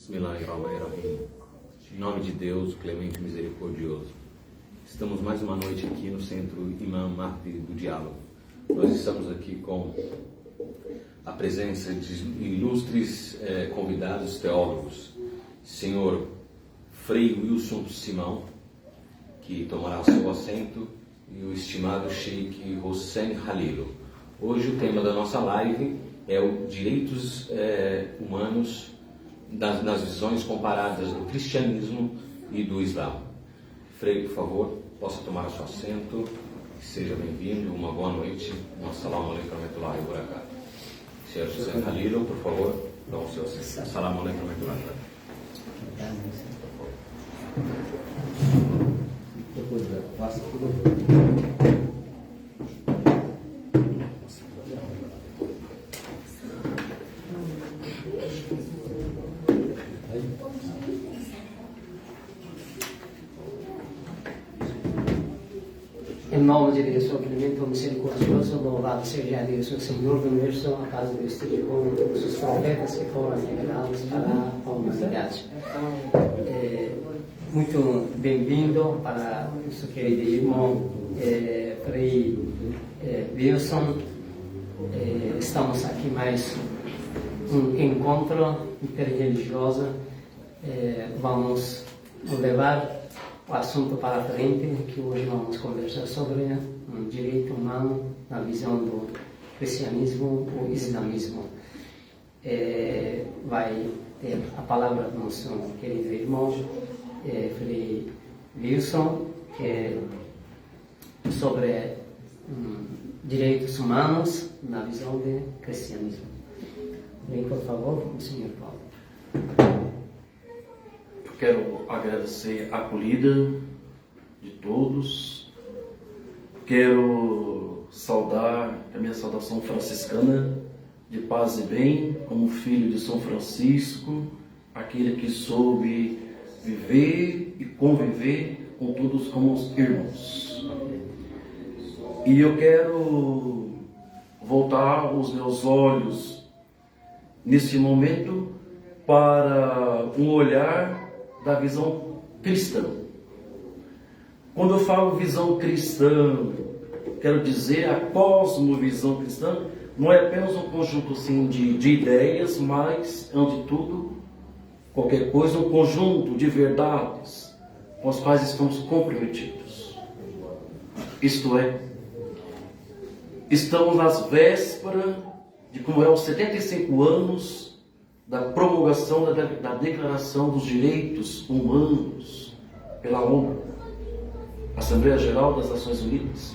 Bismillahirrahmanirrahim. Em nome de Deus, clemente e misericordioso. Estamos mais uma noite aqui no Centro Imam Mahdi do Diálogo. Nós estamos aqui com a presença de ilustres convidados teólogos. Senhor Frei Wilson Simão, que tomará seu assento, e o estimado Sheikh Hossein Halilo. Hoje o tema da nossa live é o direitos humanos nas visões comparadas do cristianismo e do Islã. Frei, por favor, possa tomar o seu assento. Seja bem-vindo, uma boa noite. Assalamu alaikum warahmatullahi wabarakatuh. Senhor Hossein Halilo, por favor, tome o seu assento. Assalamu alaikum warahmatullahi wabarakatuh. Em nome de Deus, o clemente, o misericordioso, louvado seja Deus, o Senhor do universo, a paz de Deus esteja com os seus profetas que foram revelados para a humanidade. Muito bem-vindo para o nosso querido irmão Frei Wilson. Estamos aqui mais um encontro interreligioso. Vamos levar o assunto para frente, que hoje vamos conversar sobre um direito humano na visão do cristianismo ou islamismo. Vai ter a palavra do nosso querido irmão Frei Wilson, sobre direitos humanos na visão do cristianismo. Vem, por favor, o senhor Paulo. Quero agradecer a acolhida de todos. Quero saudar a minha saudação franciscana de paz e bem, como filho de São Francisco, aquele que soube viver e conviver com todos como irmãos. E eu quero voltar os meus olhos nesse momento para um olhar da visão cristã. Quando eu falo visão cristã, quero dizer a cosmovisão cristã, não é apenas um conjunto assim, de ideias, mas, antes de tudo, qualquer coisa, um conjunto de verdades com as quais estamos comprometidos. Isto é, estamos nas vésperas de comemorar os 75 anos da promulgação da Declaração dos Direitos Humanos pela ONU, Assembleia Geral das Nações Unidas.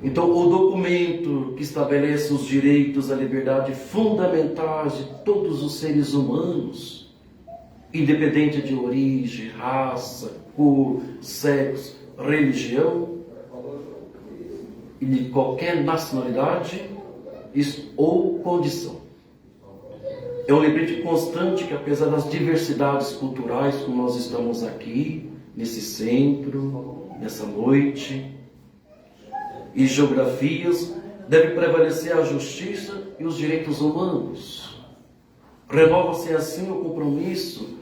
Então, o documento que estabelece os direitos à liberdade fundamentais de todos os seres humanos, independente de origem, raça, cor, sexo, religião e de qualquer nacionalidade ou condição. É um lembrete constante que, apesar das diversidades culturais, como nós estamos aqui, nesse centro, nessa noite, e geografias, deve prevalecer a justiça e os direitos humanos. Renova-se assim o compromisso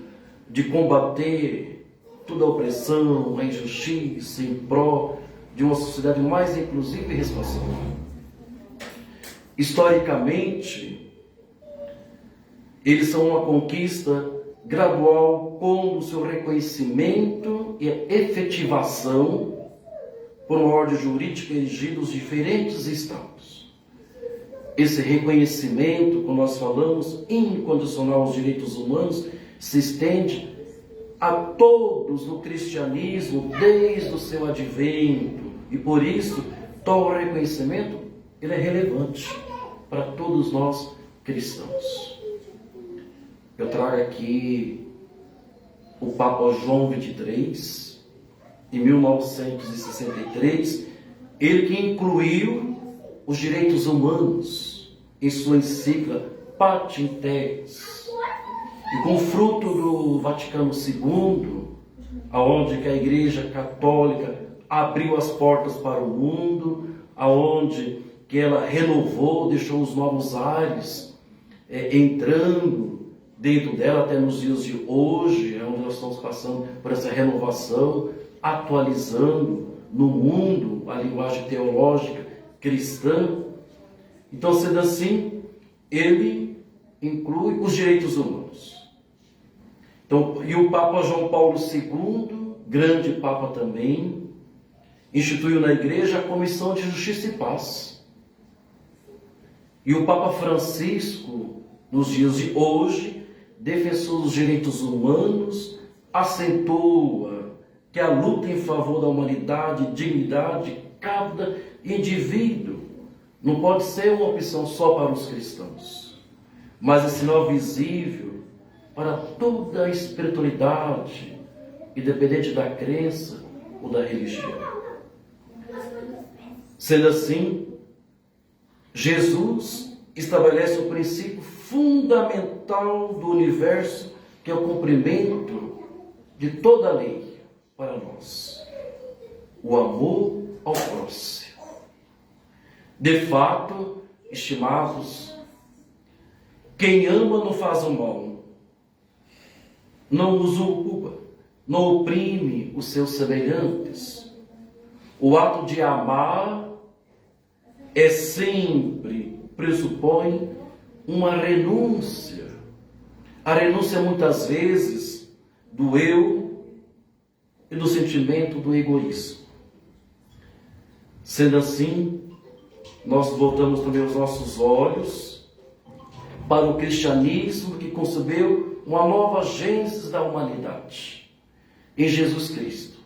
de combater toda a opressão, a injustiça, em prol de uma sociedade mais inclusiva e responsável. Historicamente, eles são uma conquista gradual com o seu reconhecimento e efetivação por uma ordem jurídica erigida nos diferentes estados. Esse reconhecimento, quando nós falamos incondicional aos direitos humanos, se estende a todos no cristianismo desde o seu advento, e por isso tal reconhecimento ele é relevante para todos nós cristãos. Eu trago aqui o Papa João XXIII, em 1963, ele que incluiu os direitos humanos em sua encíclica Pacem in Terris. E com o fruto do Vaticano II, aonde que a Igreja Católica abriu as portas para o mundo, aonde que ela renovou, deixou os novos ares entrando dentro dela, até nos dias de hoje, é onde nós estamos passando por essa renovação, atualizando no mundo a linguagem teológica cristã. Então, sendo assim, ele inclui os direitos humanos. Então, e o Papa João Paulo II, grande Papa também, instituiu na Igreja a Comissão de Justiça e Paz. E o Papa Francisco, nos dias de hoje, defensor dos direitos humanos, acentua que a luta em favor da humanidade e dignidade de cada indivíduo não pode ser uma opção só para os cristãos, mas é sinal visível para toda a espiritualidade, independente da crença ou da religião. Sendo assim, Jesus estabelece o princípio fundamental do universo, que é o cumprimento de toda a lei para nós: o amor ao próximo. De fato, estimados, quem ama não faz o mal, não usurpa, não oprime os seus semelhantes. O ato de amar sempre pressupõe uma renúncia. A renúncia muitas vezes do eu e do sentimento do egoísmo. Sendo assim, nós voltamos também os nossos olhos para o cristianismo, que concebeu uma nova gênese da humanidade em Jesus Cristo.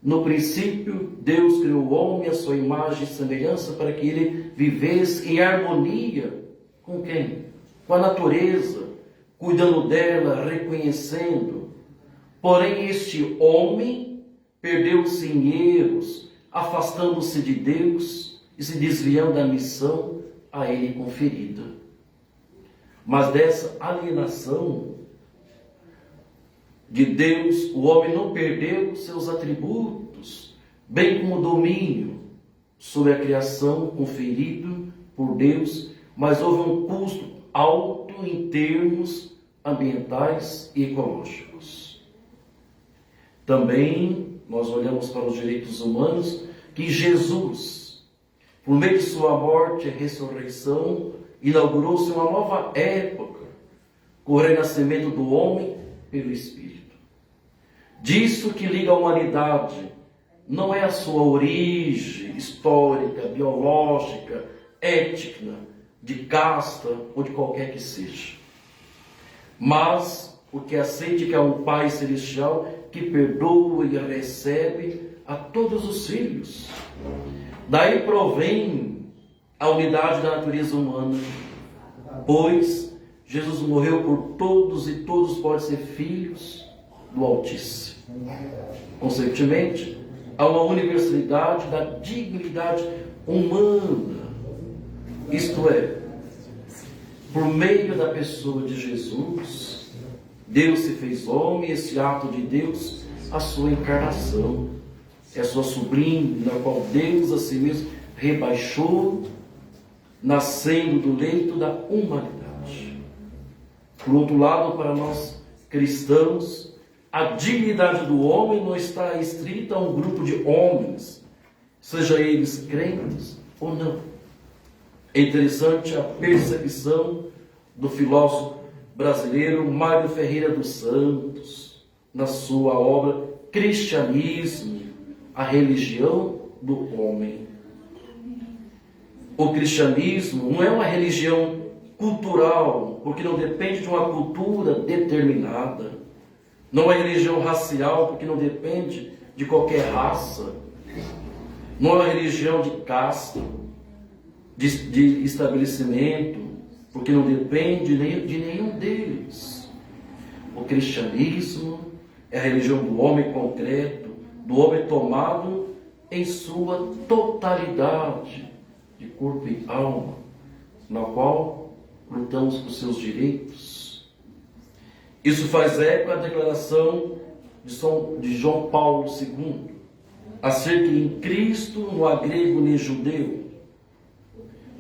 No princípio, Deus criou o homem à sua imagem e semelhança para que ele vivesse em harmonia com quem? Com a natureza, cuidando dela, reconhecendo. Porém, este homem perdeu-se em erros, afastando-se de Deus e se desviando da missão a ele conferida. Mas dessa alienação de Deus, o homem não perdeu seus atributos, bem como o domínio sobre a criação conferido por Deus, mas houve um custo alto em termos ambientais e ecológicos. Também nós olhamos para os direitos humanos, que Jesus, por meio de sua morte e ressurreição, inaugurou-se uma nova época, com o renascimento do homem pelo Espírito. Disso que liga a humanidade não é a sua origem histórica, biológica, étnica, de casta ou de qualquer que seja, mas o que aceite que há um Pai Celestial que perdoa e recebe a todos os filhos. Daí provém a unidade da natureza humana, pois Jesus morreu por todos e todos podem ser filhos do Altíssimo. Consequentemente, há uma universalidade da dignidade humana, isto é, por meio da pessoa de Jesus, Deus se fez homem, esse ato de Deus, a sua encarnação, é a sua sublime, na qual Deus a si mesmo rebaixou, nascendo do leito da humanidade. Por outro lado, para nós cristãos, a dignidade do homem não está restrita a um grupo de homens, seja eles crentes ou não. É interessante a percepção do filósofo brasileiro Mário Ferreira dos Santos, na sua obra Cristianismo, a religião do homem. O cristianismo não é uma religião cultural, porque não depende de uma cultura determinada. Não é religião racial, porque não depende de qualquer raça. Não é uma religião de casta, de estabelecimento, porque não depende de nenhum deles. O cristianismo é a religião do homem concreto, do homem tomado em sua totalidade, de corpo e alma, na qual lutamos por seus direitos. Isso faz eco à declaração de João Paulo II, acerca que em Cristo não há grego nem judeu,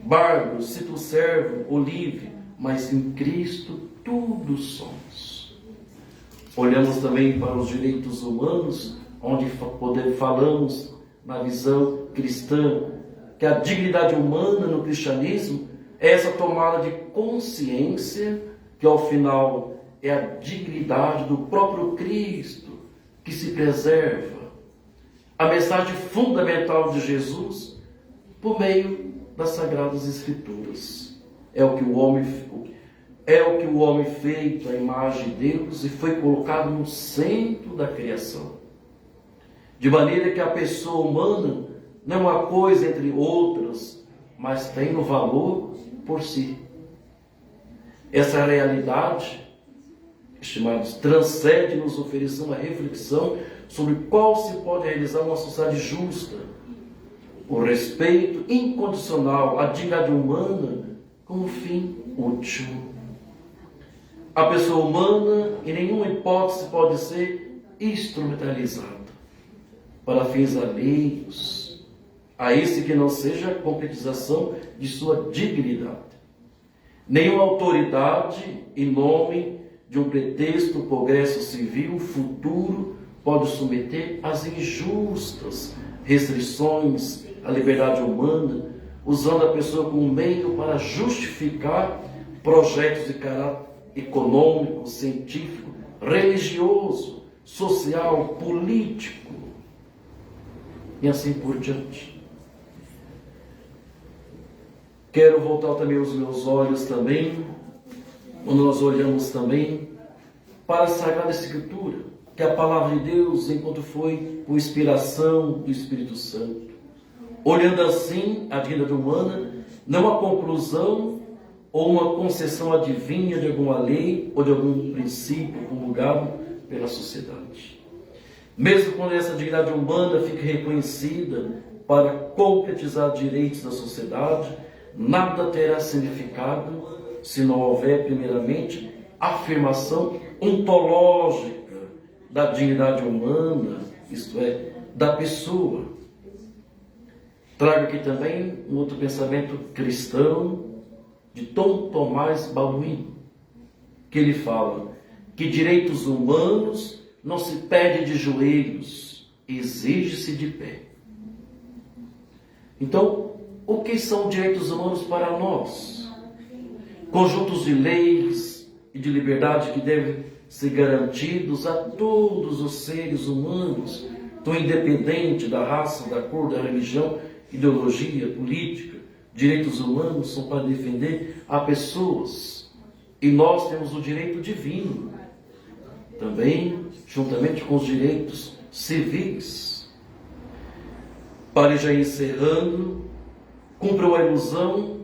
bárbaro, cito servo ou livre, mas em Cristo tudo somos. Olhamos também para os direitos humanos, onde falamos na visão cristã, que a dignidade humana no cristianismo é essa tomada de consciência, que ao final é a dignidade do próprio Cristo que se preserva. A mensagem fundamental de Jesus por meio das Sagradas Escrituras. É o que o homem feito à imagem de Deus e foi colocado no centro da criação. De maneira que a pessoa humana não é uma coisa entre outras, mas tem o valor por si. Essa realidade, estimados, transcende nos oferecer uma reflexão sobre qual se pode realizar uma sociedade justa, o respeito incondicional à dignidade humana como fim último. A pessoa humana, em nenhuma hipótese, pode ser instrumentalizada para fins alheios, a esse que não seja a concretização de sua dignidade. Nenhuma autoridade, em nome de um pretexto progresso civil futuro, pode submeter às injustas restrições à liberdade humana, usando a pessoa como meio para justificar projetos de caráter econômico, científico, religioso, social, político e assim por diante. Quero voltar também os meus olhos também, quando nós olhamos também para a Sagrada Escritura, que é a palavra de Deus, enquanto foi por inspiração do Espírito Santo. Olhando assim a dignidade humana, não a conclusão ou uma concessão adivinha de alguma lei ou de algum princípio promulgado pela sociedade. Mesmo quando essa dignidade humana fica reconhecida para concretizar direitos da sociedade, nada terá significado se não houver, primeiramente, afirmação ontológica da dignidade humana, isto é, da pessoa. Trago aqui também um outro pensamento cristão de Dom Tomás Balduino, que ele fala que direitos humanos não se pede de joelhos, exige-se de pé. Então, o que são direitos humanos para nós? Conjuntos de leis e de liberdade que devem ser garantidos a todos os seres humanos, tão independente da raça, da cor, da religião, ideologia, política. Direitos humanos são para defender a pessoas. E nós temos o direito divino, também juntamente com os direitos civis. Para já encerrando, cumpre uma ilusão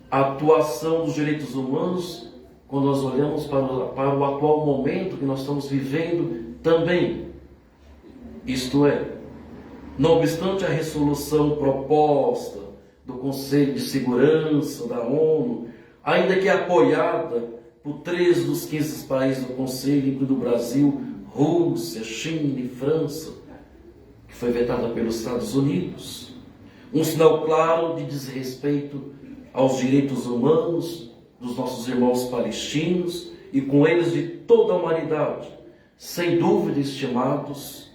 a atuação dos direitos humanos quando nós olhamos para o atual momento que nós estamos vivendo também. Isto é, não obstante a resolução proposta do Conselho de Segurança da ONU, ainda que apoiada por 3 dos 15 países do Conselho, incluindo o Brasil, Rússia, China e França, que foi vetada pelos Estados Unidos, um sinal claro de desrespeito aos direitos humanos dos nossos irmãos palestinos e com eles de toda a humanidade, sem dúvida, estimados,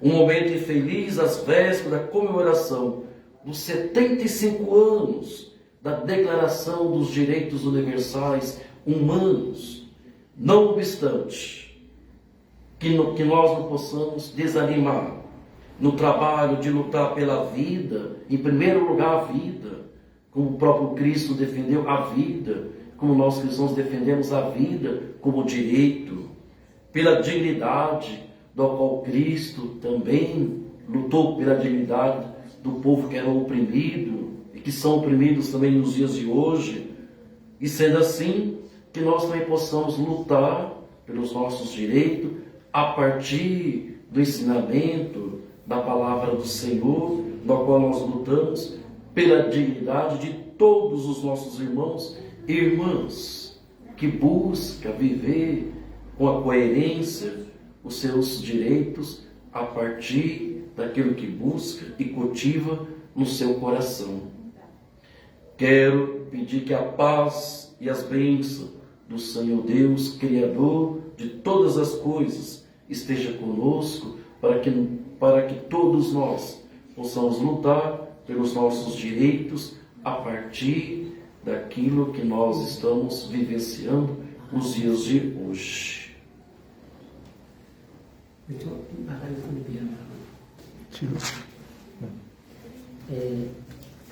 um momento infeliz às vésperas da comemoração dos 75 anos da Declaração dos Direitos Universais Humanos. Não obstante que nós não possamos desanimar no trabalho de lutar pela vida, em primeiro lugar a vida, como o próprio Cristo defendeu a vida, como nós cristãos defendemos a vida como direito, pela dignidade do qual Cristo também lutou pela dignidade do povo que era oprimido e que são oprimidos também nos dias de hoje, e sendo assim, que nós também possamos lutar pelos nossos direitos a partir do ensinamento da palavra do Senhor, no qual nós lutamos pela dignidade de todos os nossos irmãos e irmãs, que busca viver com a coerência os seus direitos a partir daquilo que busca e cultiva no seu coração. Quero pedir que a paz e as bênçãos do Senhor Deus, Criador de todas as coisas, esteja conosco para que todos nós possamos lutar pelos nossos direitos a partir daquilo que nós estamos vivenciando nos dias de hoje.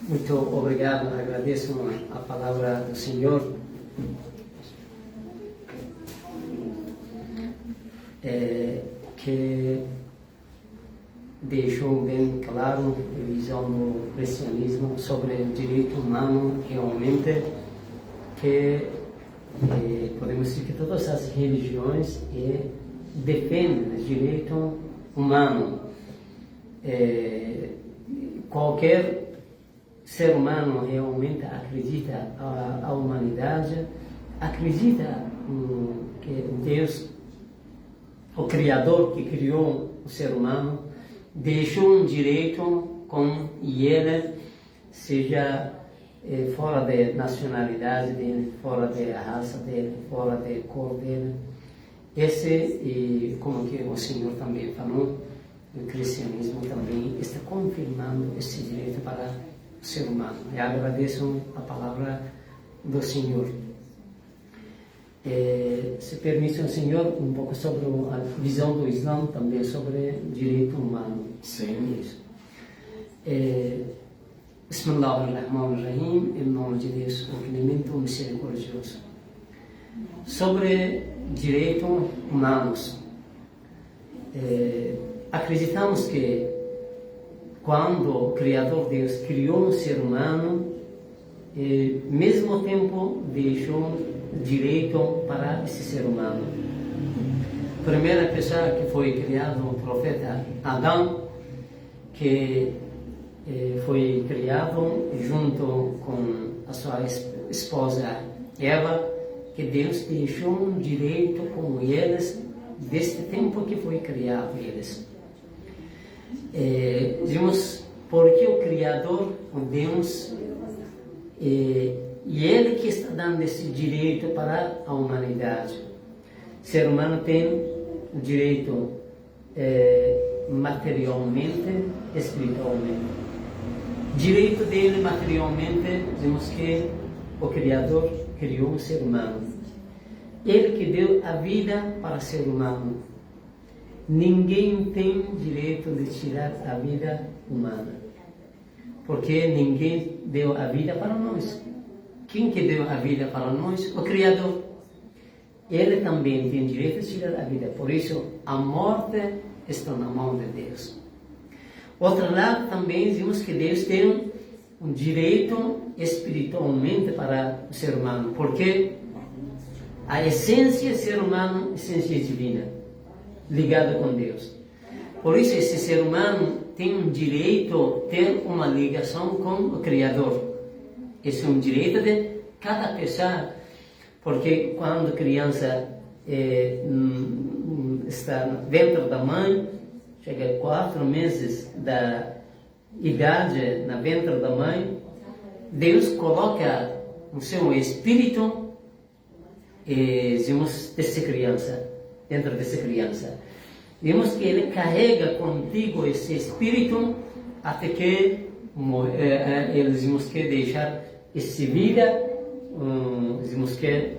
Muito obrigado, agradeço a palavra do Senhor. Que deixou bem claro a visão do cristianismo sobre o direito humano, realmente, que podemos dizer que todas as religiões defendem o direito humano. Qualquer ser humano realmente acredita, a humanidade acredita que Deus, o Criador que criou o ser humano, deixou um direito e ele seja fora da nacionalidade dele, fora da raça dele, fora da cor dele. Como que o Senhor também falou, o cristianismo também está confirmando esse direito para o ser humano. Eu agradeço a palavra do Senhor. Se permite o Senhor, um pouco sobre a visão do Islã, também sobre direito humano. Sim. Isso. Bismillahirrahmanirrahim, em nome de Deus, o clemente, o misericordioso. Sobre direitos humanos, acreditamos que quando o Criador Deus criou o ser humano, ao mesmo tempo deixou direito para esse ser humano. A primeira pessoa que foi criado, o profeta Adão, que foi criado junto com a sua esposa Eva, que Deus deixou um direito com eles desde o tempo que foi criado eles. Dizemos porque o Criador, o Deus, e Ele que está dando esse direito para a humanidade. O ser humano tem o direito materialmente, espiritualmente. Direito dele materialmente, dizemos que o Criador criou o ser humano. Ele que deu a vida para o ser humano. Ninguém tem direito de tirar a vida humana, porque ninguém deu a vida para nós. Quem que deu a vida para nós? O Criador. Ele também tem direito de tirar a vida. Por isso, a morte está na mão de Deus. Outro lado, também dizemos que Deus tem um direito espiritualmente para o ser humano, porque a essência do ser humano é a essência divina, ligada com Deus. Por isso, esse ser humano tem um direito de ter uma ligação com o Criador. Esse é um direito de cada pessoa, porque quando a criança está dentro da mãe, chega a 4 meses da idade na ventre da mãe, Deus coloca o seu espírito dessa criança, dentro dessa criança. Vemos que ele carrega contigo esse espírito até que eles temos que deixar essa vida, temos que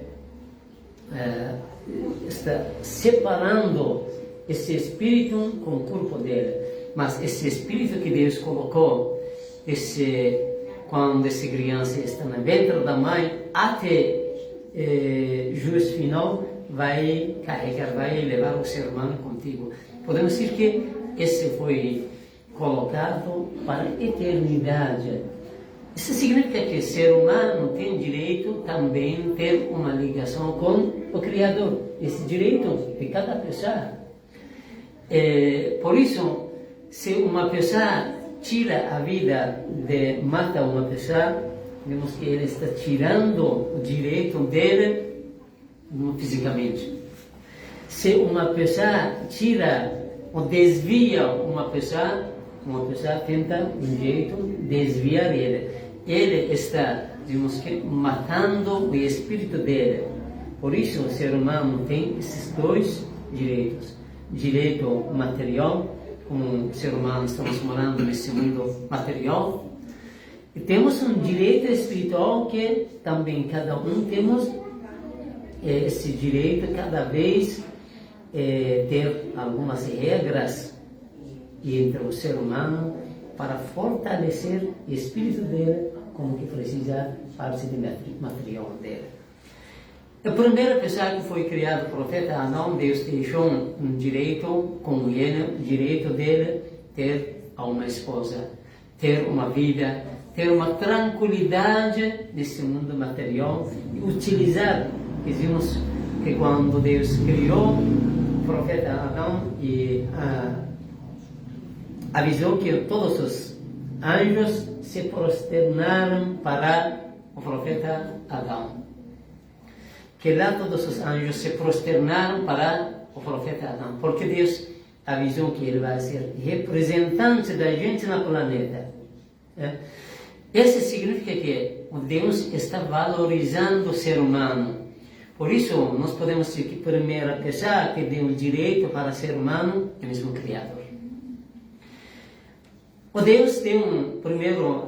está separando esse espírito com o corpo dele. Mas esse espírito que Deus colocou, quando essa criança está na ventre da mãe, até juízo final, vai carregar, vai levar o ser humano contigo. Podemos dizer que esse foi colocado para a eternidade. Isso significa que o ser humano tem direito também de ter uma ligação com o Criador. Esse direito de cada pessoa. Por isso, se uma pessoa tira a vida, mata uma pessoa, vemos que ele está tirando o direito dele fisicamente. Se uma pessoa tira ou desvia uma pessoa tenta um jeito desviar ele. Ele está digamos que matando o espírito dele. Por isso o ser humano tem esses dois direitos: direito material, como ser humano estamos morando nesse mundo material, e temos um direito espiritual que também cada um temos esse direito cada vez ter algumas regras entre o ser humano para fortalecer o espírito dele, como que precisa parte de material dele. A primeira pessoa que foi criado, o profeta Adão, Deus deixou um direito com ele, o direito dele ter uma esposa, ter uma vida, ter uma tranquilidade nesse mundo material e utilizar, dizemos que quando Deus criou o profeta Adão e avisou que todos os anjos se prosternaram para o profeta Adão. Que lá todos os anjos se prosternaram para o profeta Adão, porque Deus avisou que ele vai ser representante da gente no planeta. Isso significa que Deus está valorizando o ser humano. Por isso, nós podemos dizer que a primeira pessoa que deu o direito para o ser humano é o mesmo Criador. O Deus deu primeiro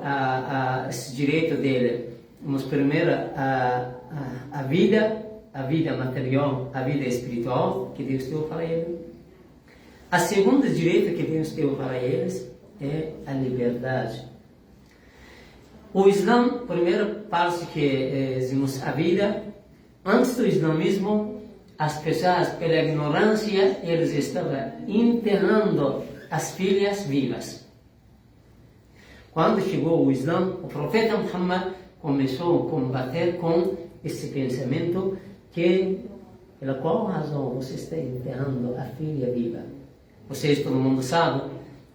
esse direito dele, mas primeiro a vida material, a vida espiritual que Deus deu para ele. A segunda direito que Deus deu para eles é a liberdade. O Islã, primeira parte que dizemos a vida, antes do islamismo, as pessoas, pela ignorância, eles estavam enterrando as filhas vivas. Quando chegou o Islã, o profeta Muhammad começou a combater com esse pensamento que, pela qual razão você está enterrando a filha viva? Vocês, todo mundo sabe,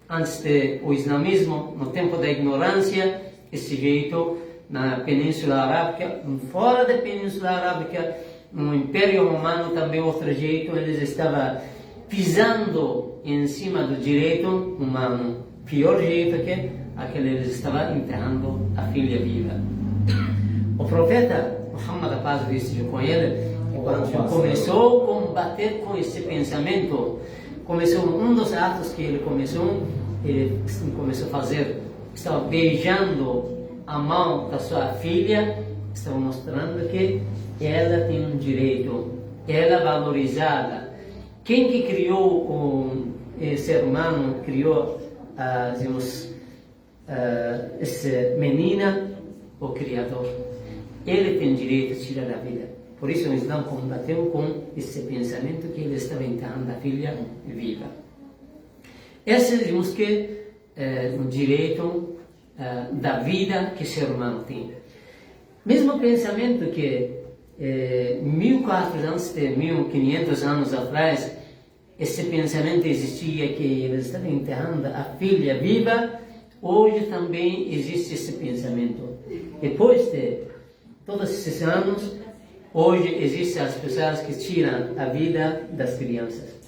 antes do islamismo, no tempo da ignorância, esse jeito, na Península Arábica, fora da Península Arábica, no Império Romano também outro jeito, eles estavam pisando em cima do direito humano. Pior jeito que aquele eles estavam enterrando a filha viva. O profeta Muhammad, a paz esteja com ele, quando começou a combater com esse pensamento, um dos atos que ele começou a fazer, estava beijando a mão da sua filha, estava mostrando que ela tem um direito, ela é valorizada. Quem que criou o ser humano, criou essa menina? O Criador. Ele tem direito de tirar a vida. Por isso o Islã combateu com esse pensamento que ele estava enterrando a filha viva. Esse dizemos que é um direito da vida que o ser humano tem. Mesmo pensamento que 1400 anos, 1500 anos atrás, esse pensamento existia que eles estavam enterrando a filha viva, hoje também existe esse pensamento. Depois de todos esses anos, hoje existem as pessoas que tiram a vida das crianças.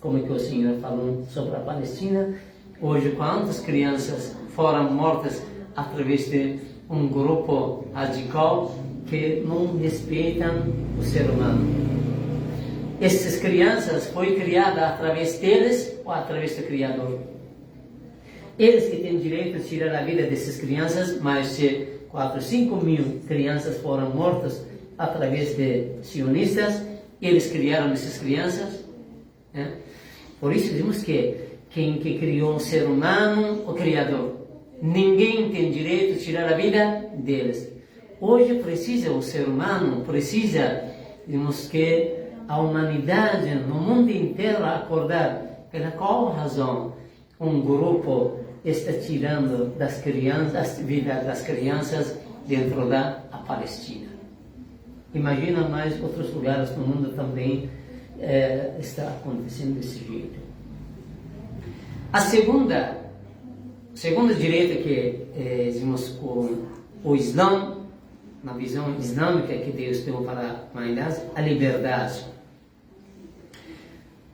Como que o Senhor falou sobre a Palestina, hoje quantas crianças foram mortas através de um grupo radical que não respeitam o ser humano. Essas crianças foram criadas através deles ou através do Criador. Eles que têm direito de tirar a vida dessas crianças, mais de 4, 5 mil crianças foram mortas através de sionistas, eles criaram essas crianças. Por isso dizemos que quem que criou o ser humano, o Criador. Ninguém tem direito de tirar a vida deles. Hoje o ser humano precisa, dizemos que a humanidade no mundo inteiro acordar. Pela qual razão um grupo está tirando das crianças, a vida das crianças dentro da Palestina? Imagina mais outros lugares do mundo também está acontecendo desse jeito. A segunda direito que dizemos o Islã, na visão islâmica que Deus deu para a humanidade, a liberdade.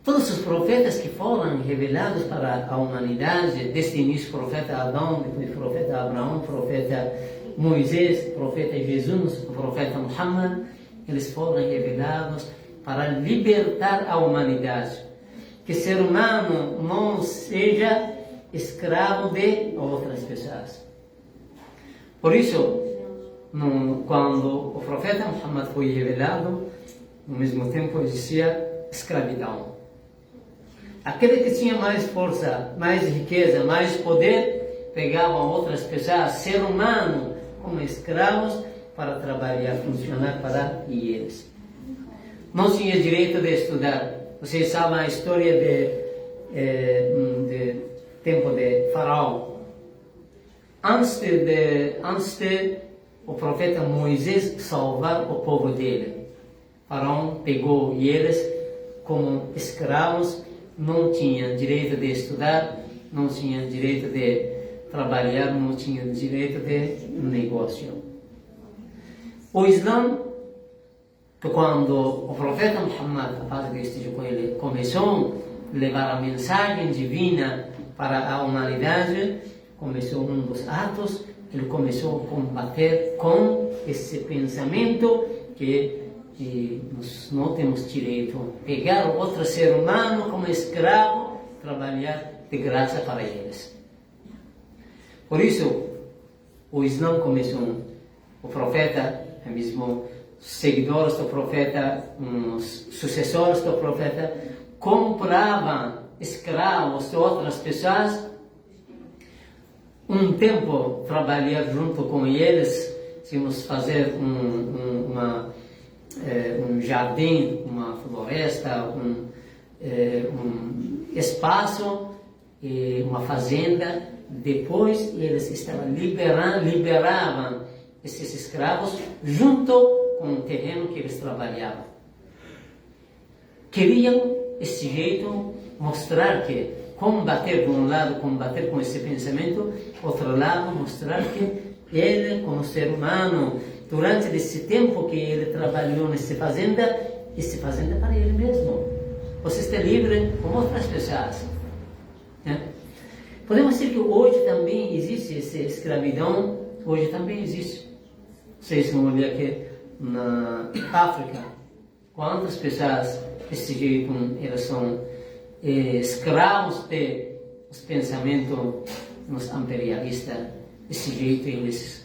Todos os profetas que foram revelados para a humanidade, desde o início, o profeta Adão, depois o profeta Abraão, o profeta Moisés, o profeta Jesus, o profeta Muhammad, eles foram revelados para libertar a humanidade. Que o ser humano não seja escravo de outras pessoas. Por isso, quando o profeta Muhammad foi revelado, ao mesmo tempo existia escravidão. Aquele que tinha mais força, mais riqueza, mais poder, pegavam outras pessoas, ser humano, como escravos, para trabalhar, funcionar para eles. Não tinha direito de estudar. Vocês sabem a história de tempo de Faraó. Antes de o profeta Moisés salvar o povo dele, Faraó pegou eles como escravos, não tinham direito de estudar, não tinham direito de trabalhar, não tinham direito de negócio. O Islã, que quando o profeta Muhammad, a paz de esteja com ele, começou a levar a mensagem divina para a humanidade, começou um dos atos, ele começou a combater com esse pensamento que nós não temos direito a pegar outro ser humano como escravo, trabalhar de graça para eles. Por isso, o Islã começou, o profeta, mesmo seguidores do profeta, os sucessores do profeta, compravam escravos de outras pessoas, um tempo trabalhar junto com eles, tínhamos fazer um jardim, uma floresta, um espaço, uma fazenda. Depois eles liberavam esses escravos junto com o terreno que eles trabalhavam. Queriam, esse jeito, mostrar que combater de um lado, combater com esse pensamento, outro lado, mostrar que ele, como ser humano, durante esse tempo que ele trabalhou nessa fazenda é para ele mesmo. Você está livre como outras pessoas. Podemos dizer que hoje também existe essa escravidão, hoje também existe. Vocês vão olhar aqui na África, quantas pessoas desse jeito elas são escravos dos pensamentos imperialistas, desse jeito eles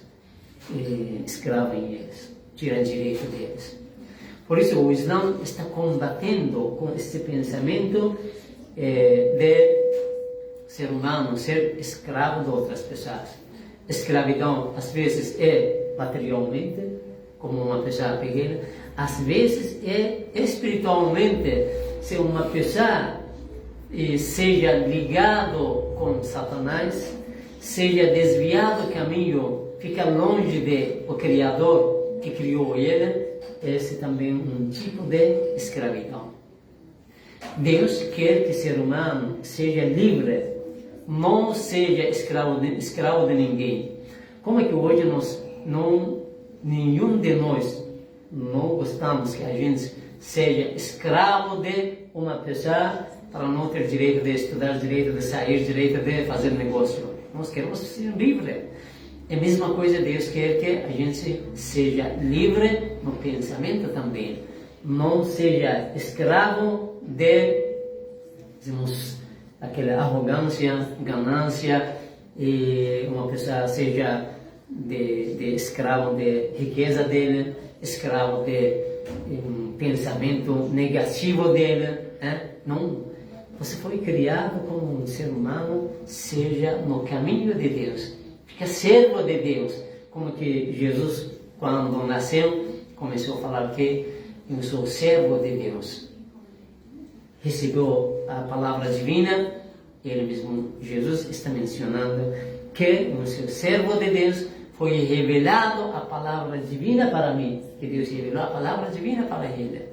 escravem eles, tiram direito deles. Por isso o Islã está combatendo com esse pensamento de ser humano, ser escravo de outras pessoas. Escravidão às vezes é materialmente, como uma pessoa pequena, às vezes é espiritualmente, se uma pessoa seja ligado com Satanás, seja desviado do caminho, fica longe do Criador que criou ele, esse também é um tipo de escravidão. Deus quer que o ser humano seja livre, não seja escravo de ninguém. Como é que hoje nenhum de nós não gostamos que a gente seja escravo de uma pessoa para não ter direito de estudar, direito de sair, direito de fazer negócio. Nós queremos ser livres. É a mesma coisa, Deus quer que a gente seja livre no pensamento também. Não seja escravo de, dizemos, aquela arrogância, ganância, e uma pessoa seja de escravo de riqueza dele, escravo de pensamento negativo dele. Não. Você foi criado como um ser humano, seja no caminho de Deus. Fica servo de Deus. Como que Jesus, quando nasceu, começou a falar que eu sou servo de Deus. Recebeu a palavra divina, ele mesmo, Jesus, está mencionando que o seu servo de Deus foi revelado a palavra divina para mim, que Deus revelou a palavra divina para ele.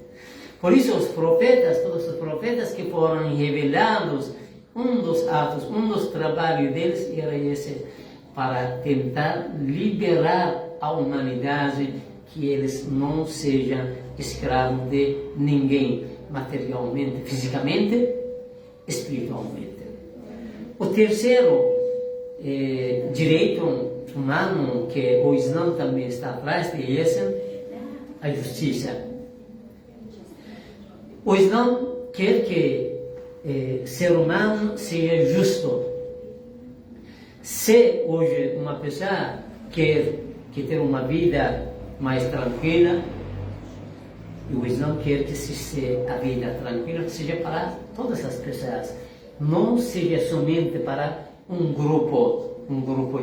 Por isso os profetas, todos os profetas que foram revelados, um dos atos, um dos trabalhos deles era esse, para tentar liberar a humanidade, que eles não sejam escravos de ninguém, materialmente, fisicamente, espiritualmente. O terceiro direito humano que o Islã também está atrás de isso, a justiça. O Islã quer que ser humano seja justo. Se hoje uma pessoa quer ter uma vida mais tranquila, o Islã quer que a vida tranquila seja para todas as pessoas, não seja somente para um grupo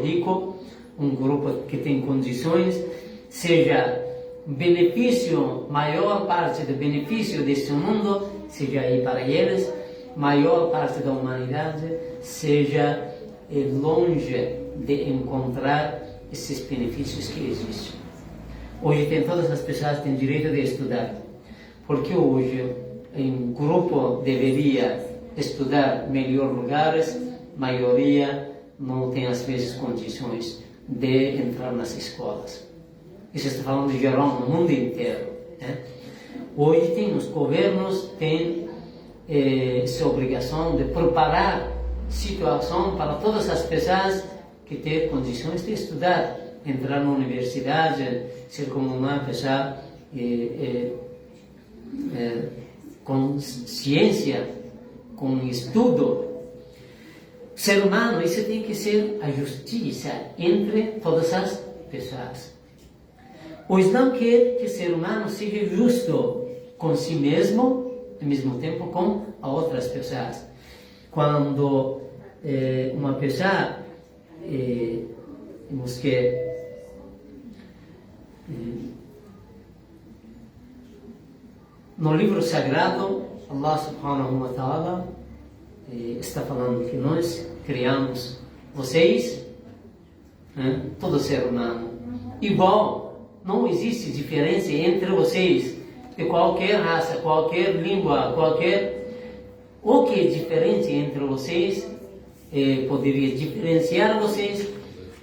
rico, um grupo que tem condições, seja benefício, maior parte do benefício deste mundo seja aí para eles, maior parte da humanidade seja longe de encontrar esses benefícios que existem. Hoje todas as pessoas têm direito de estudar, porque hoje um grupo deveria estudar melhor lugares, maioria não tem às vezes condições de entrar nas escolas. Isso está falando de geral no mundo inteiro, né? Hoje os governos têm essa obrigação de preparar situação para todas as pessoas que têm condições de estudar, entrar na universidade, ser como uma pessoa com ciência, com estudo. Ser humano, isso tem que ser a justiça entre todas as pessoas. O Islã quer que o ser humano seja justo com si mesmo, ao mesmo tempo com as outras pessoas. Quando uma pessoa temos que no livro sagrado, Allah subhanahu wa ta'ala está falando que nós criamos vocês, todo ser humano, igual. Não existe diferença entre vocês, de qualquer raça, qualquer língua, O que é diferente entre vocês, poderia diferenciar vocês,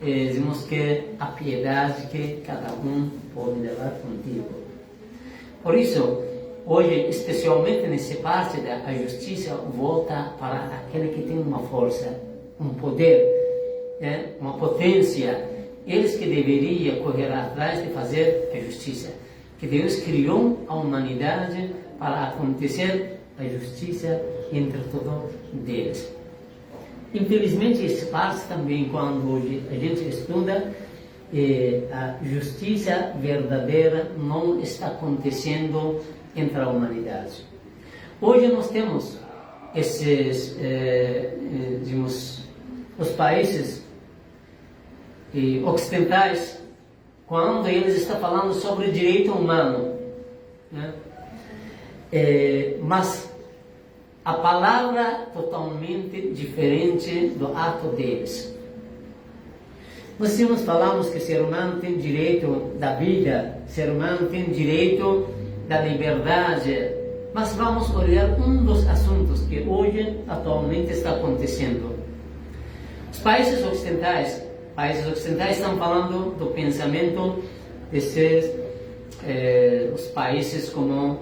dizemos que a piedade que cada um pode levar contigo. Por isso, hoje, especialmente nessa parte da justiça, volta para aquele que tem uma força, um poder, uma potência. Eles que deveriam correr atrás de fazer a justiça. Que Deus criou a humanidade para acontecer a justiça entre todos eles. Infelizmente, essa parte também, quando hoje a gente estuda, a justiça verdadeira não está acontecendo entre a humanidade. Hoje nós temos esses, digamos, os países ocidentais, quando eles estão falando sobre direito humano, né? Mas a palavra totalmente diferente do ato deles. Nós falamos que o ser humano tem direito da vida, o ser humano tem direito da liberdade, mas vamos olhar um dos assuntos que hoje atualmente está acontecendo. Os países ocidentais estão falando do pensamento desses os países como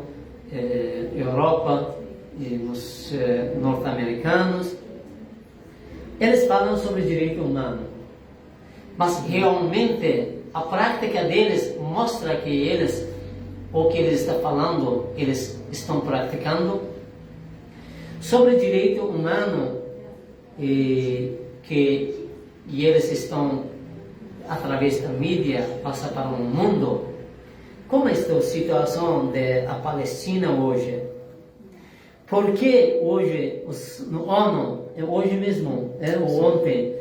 Europa e os norte-americanos. Eles falam sobre direito humano, mas realmente a prática deles mostra que o que eles estão falando, eles estão praticando. Sobre direito humano, e eles estão, através da mídia, passando para o mundo. Como está a situação da Palestina hoje? Porque hoje, no ONU, hoje mesmo, ou ontem,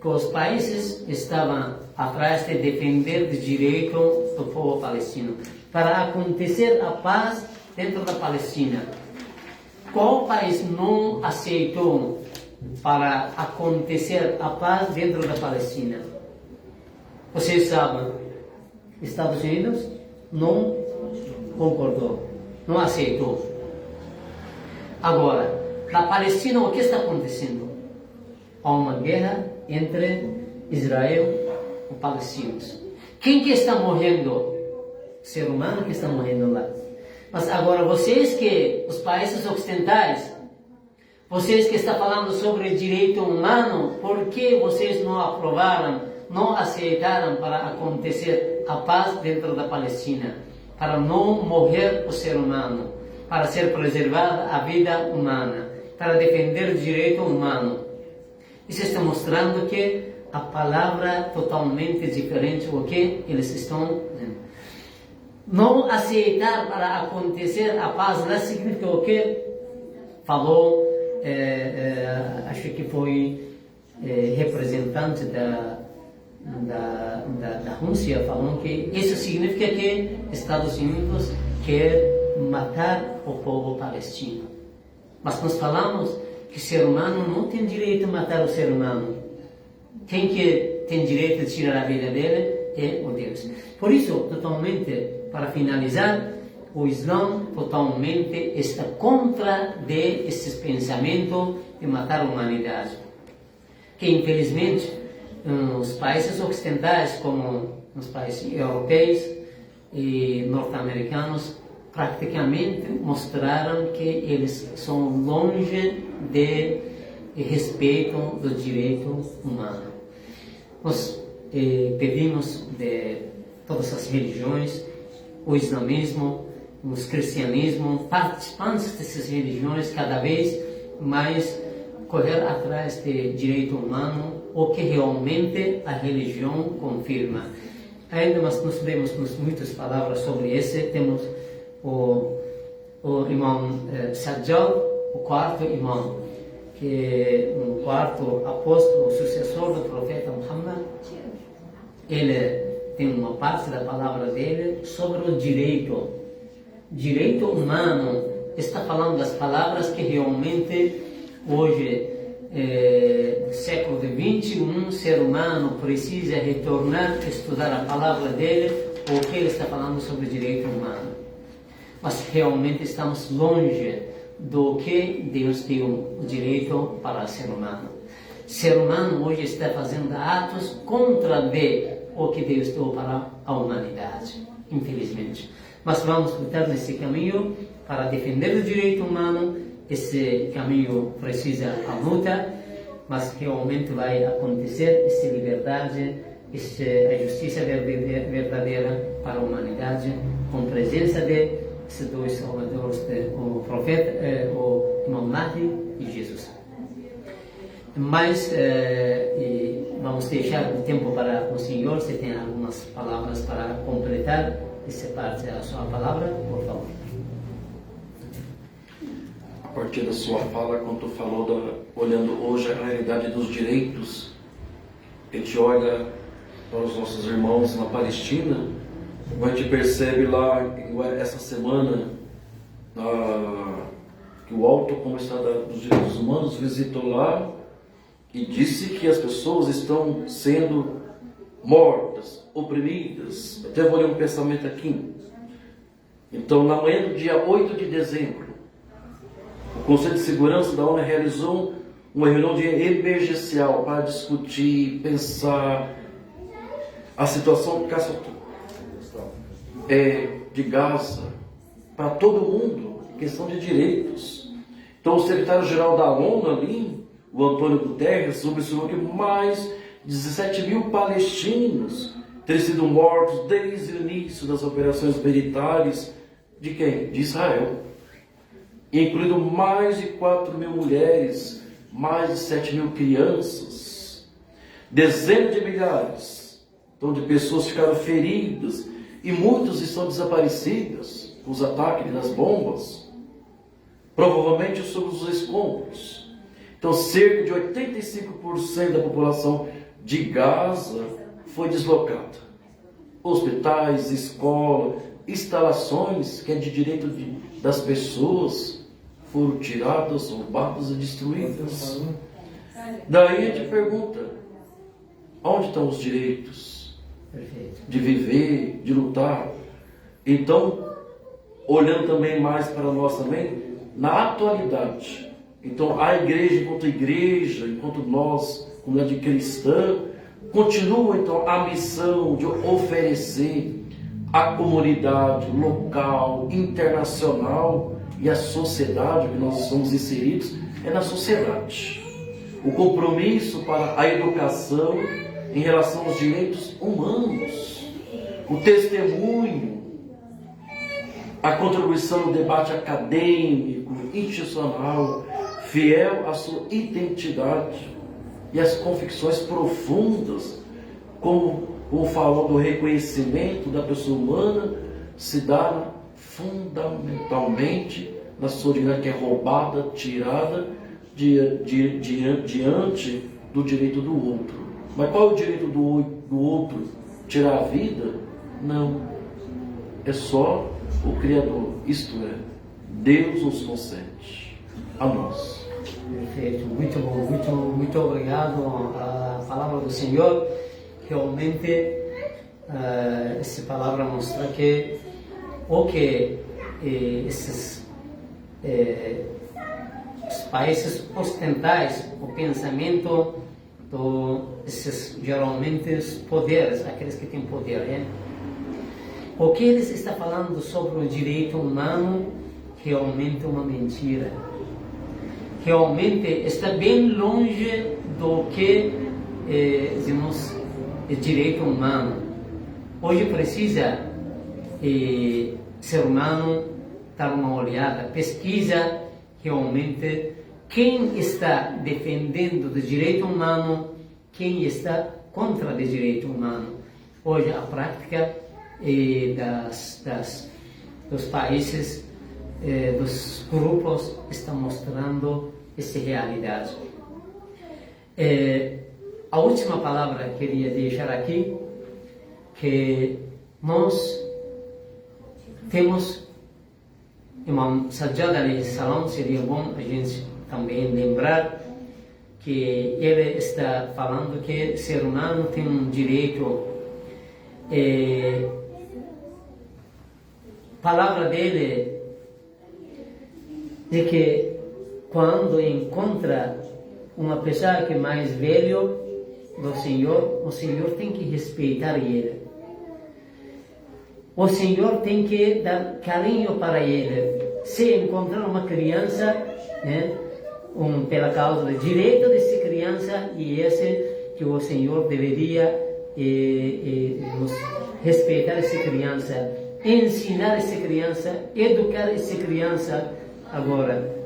que os países estavam atrás de defender o direito do povo palestino, para acontecer a paz dentro da Palestina. Qual país não aceitou para acontecer a paz dentro da Palestina? Vocês sabem, Estados Unidos não concordou, não aceitou. Agora, na Palestina, o que está acontecendo? Há uma guerra entre Israel e palestinos. Quem que está morrendo? Ser humano que está morrendo lá. Mas agora, vocês que, os países ocidentais, vocês que estão falando sobre direito humano, por que vocês não aprovaram não aceitaram para acontecer a paz dentro da Palestina, para não morrer o ser humano, para ser preservada a vida humana, para defender o direito humano. Isso está mostrando que a palavra é totalmente diferente do que eles estão dizendo. Não aceitar para acontecer a paz lá significa o que falou, acho que foi representante da Rússia, falando que isso significa que Estados Unidos quer matar o povo palestino. Mas nós falamos que o ser humano não tem direito a matar o ser humano. Quem que tem direito de tirar a vida dele é o Deus. Por isso, totalmente, para finalizar, o Islã totalmente está contra esses pensamentos de matar a humanidade. Que infelizmente, nos países ocidentais, como nos países europeus e norte-americanos, praticamente mostraram que eles são longe de respeito do direito humano. Nós pedimos de todas as religiões, o islamismo, o cristianismo, participantes dessas religiões, cada vez mais correr atrás de direito humano, o que realmente a religião confirma. Ainda nós vemos muitas palavras sobre isso. Temos o irmão Sajjad, o quarto irmão, que é um quarto apóstolo, o sucessor do profeta Muhammad. Ele tem uma parte da palavra dele sobre o direito humano. Está falando das palavras que realmente hoje, século XXI, o ser humano precisa retornar a estudar a palavra dele, o que ele está falando sobre o direito humano. Mas realmente estamos longe do que Deus deu o direito para o ser humano. O ser humano hoje está fazendo atos contra o que Deus deu para a humanidade, infelizmente. Mas vamos lutar nesse caminho para defender o direito humano. Esse caminho precisa a luta, mas realmente vai acontecer essa liberdade, a justiça verdadeira para a humanidade, com presença de esses dois salvadores, o profeta, o Imam Mahdi e Jesus. Mas vamos deixar o tempo para o Senhor, se tem algumas palavras para completar essa parte da sua palavra, por favor. A partir da sua fala, quando tu falou, olhando hoje a realidade dos direitos, a gente olha para os nossos irmãos na Palestina, a gente percebe lá, essa semana, que o Alto Comissário dos Direitos Humanos visitou lá e disse que as pessoas estão sendo mortas, oprimidas. Até vou ler um pensamento aqui. Então, na manhã do dia 8 de dezembro, o Conselho de Segurança da ONU realizou uma reunião emergencial para discutir, pensar a situação de Gaza para todo mundo, questão de direitos. Então, o secretário-geral da ONU ali, o Antônio Guterres, observou que mais de 17 mil palestinos teriam sido mortos desde o início das operações militares de quem? De Israel. Incluindo mais de 4 mil mulheres, mais de 7 mil crianças, dezenas de milhares de pessoas ficaram feridas e muitos estão desaparecidas com os ataques das bombas, provavelmente sobre os escombros. Então, cerca de 85% da população de Gaza foi deslocada. Hospitais, escolas, instalações que é de direito das pessoas foram tiradas, roubadas e destruídas. Daí a gente pergunta, onde estão os direitos de viver, de lutar? Então, olhando também mais para nós também, na atualidade. Então, a igreja, enquanto nós, comunidade cristã, continua então a missão de oferecer à comunidade local, internacional e à sociedade que nós somos inseridos, é na sociedade. O compromisso para a educação em relação aos direitos humanos, o testemunho, a contribuição no debate acadêmico, institucional, fiel à sua identidade e às convicções profundas, como falou do reconhecimento da pessoa humana, se dá fundamentalmente na sua dignidade, que é roubada, tirada diante do direito do outro. Mas qual é o direito do outro? Tirar a vida? Não. É só o Criador, isto é, Deus nos concede a nós. Perfeito, muito bom, muito obrigado. A palavra do Senhor, realmente, essa palavra mostra que o que esses os países ocidentais, o pensamento esses geralmente os poderes, aqueles que têm poder, né? O que eles estão falando sobre o direito humano realmente é uma mentira. Realmente está bem longe do que dizemos direito humano. Hoje precisa ser humano dar uma olhada, pesquisa realmente quem está defendendo o direito humano, quem está contra o direito humano. Hoje a prática dos países, dos grupos, está mostrando essa realidade. A última palavra que queria deixar aqui, que nós temos Imam Sajjad alayhi salam, seria bom a gente também lembrar que ele está falando que o ser humano tem um direito. Palavra dele de que quando encontra uma pessoa que é mais velho do Senhor, o Senhor tem que respeitar ele. O Senhor tem que dar carinho para ele. Se encontrar uma criança, né, pela causa do direito dessa criança, e esse que o Senhor deveria respeitar essa criança, ensinar essa criança, educar essa criança. Agora,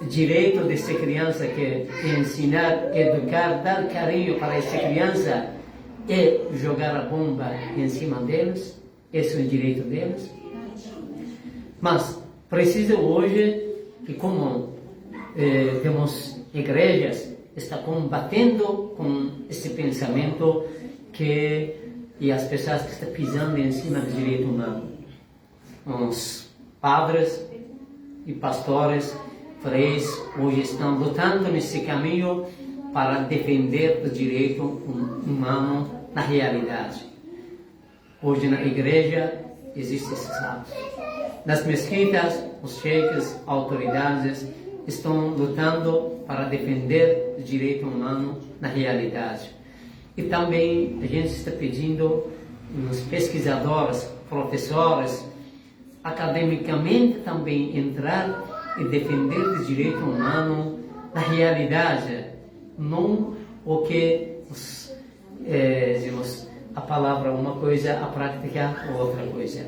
direito dessa criança que é ensinar, educar, dar carinho para essa criança é jogar a bomba em cima deles. Esse é o direito deles. Mas precisa hoje que, como temos igrejas, está combatendo com esse pensamento e as pessoas que estão pisando em cima do direito humano. Os padres e pastores, freis, hoje estão lutando nesse caminho para defender o direito humano na realidade. Hoje na igreja existem esses atos. Nas mesquitas, os sheikhs, autoridades estão lutando para defender o direito humano na realidade. E também a gente está pedindo os pesquisadores, professores, academicamente também entrar e defender o direito humano na realidade, não o que dizemos, a palavra uma coisa, a prática outra coisa.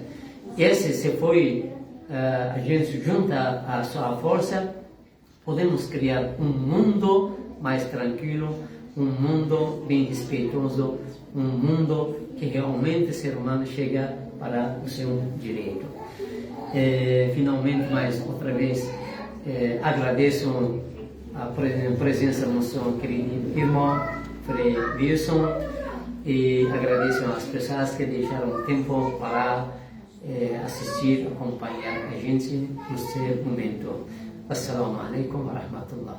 Se foi a gente junta a sua força, podemos criar um mundo mais tranquilo, um mundo bem respeitoso, um mundo que realmente o ser humano chega para o seu direito. Finalmente, mais outra vez, agradeço a presença do nosso querido irmão Frei Wilson, e agradeço às pessoas que deixaram tempo para assistir, acompanhar a gente nesse momento. Assalamu alaikum wa rahmatullah.